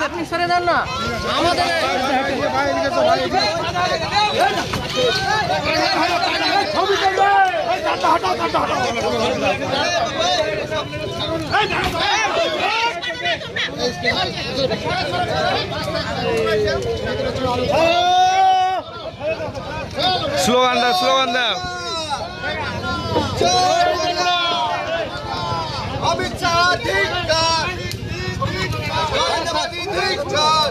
আপনি সরে যান না আমাদের স্লোগান দাও, স্লোগান দাও। অমিত শাহ ধিক্কার, গান্ধীবাদী ধিক্কার।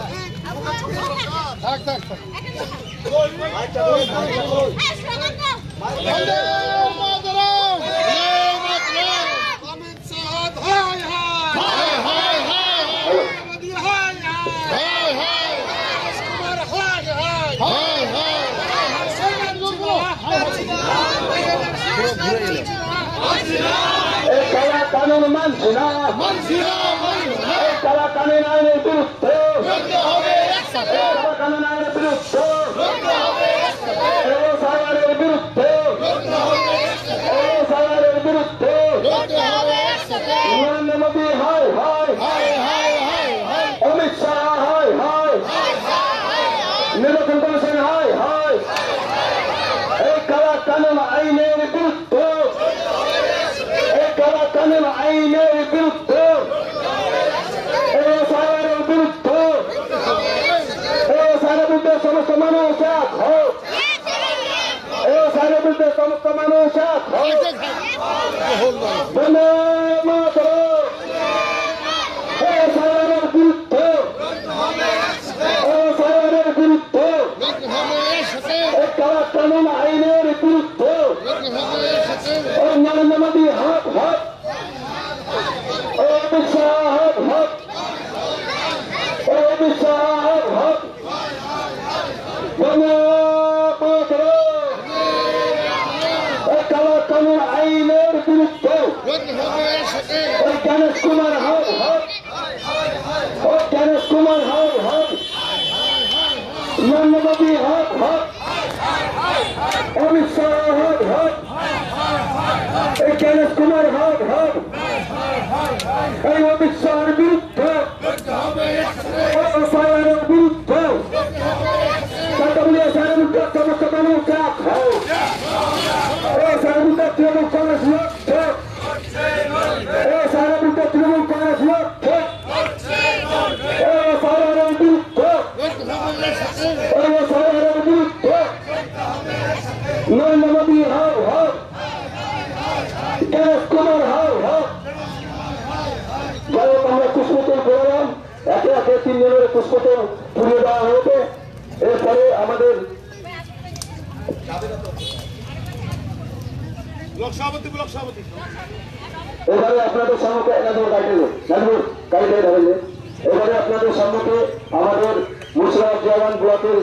অমিত শাহ হায় হায় হায় হায় মোদী হায় হায় হায় কুমার হায় হায় হায় হায় কালা কানুন মানছি না, কালা কানুন আইনের বিরুদ্ধে, কালা কানুন আইনের বিরুদ্ধে, সাগরের বিরুদ্ধে, সাগরের বিরুদ্ধে, নরেন্দ্র মোদী হায় হায়, অমিত শাহ হায় হায়, নির্বাচন কমিশন হায় হায়, এই কালা কানুন আইনের বিরুদ্ধে, কালা কানুন আইনের বিরুদ্ধে, সাগরের বিরুদ্ধে, সাগরের বিরুদ্ধে সমস্ত মানুষ এক হোক, সাগরের বিরুদ্ধে সমস্ত মানুষ এক হোক। বন্দে মাতরম, সাগরের বিরুদ্ধে, সাগরের বিরুদ্ধে, কালা কানুন আইনের বিরুদ্ধে, নরেন্দ্র মোদী হক হক, অমিত শাহ হক হক, অমিত শাহ হক হক। বন্দে মাতরম, কালা কানুন আইনের বিরুদ্ধে, গণেশ কুমার হক হক, গণেশ কুমার হক হক, নরেন্দ্র মোদী হক হক, অমিত শাহ হক হক, গণেশ কুমার হক হক, এই অমিত শাহের বিরুদ্ধে, সাগরের বিরুদ্ধে, সাগরের বিরুদ্ধে সমস্ত মানুষ এক হোক, সাগরের বিরুদ্ধে তৃণমূল কংগ্রেস লড়ছে, সাগরের বিরুদ্ধে তৃণমূল কংগ্রেস লড়ছে, সাগরের বিরুদ্ধে, সাগরের বিরুদ্ধে, নরেন্দ্র মোদী হক হক, গণেশ কুমার হক হক। যাই হোক, আমরা পুষ্পতল করলাম, একে একে 3 জনের পুষ্পতল পুড়িয়ে দেওয়া হয়েছে। এরপরে আমাদের এবারে আপনাদের সম্মুখে এবারে আপনাদের সম্মুখে আমাদের মুর্শিদাবাদ ব্লকের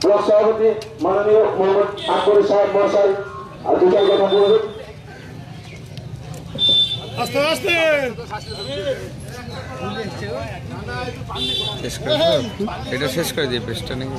ব্লক সভাপতি মাননীয় মোহাম্মদ আকবর সাহেব মহাশয় আর দুটার কথা বলবেন। আস্তে আস্তে এটা শেষ করে দিই পেজটা নাকি।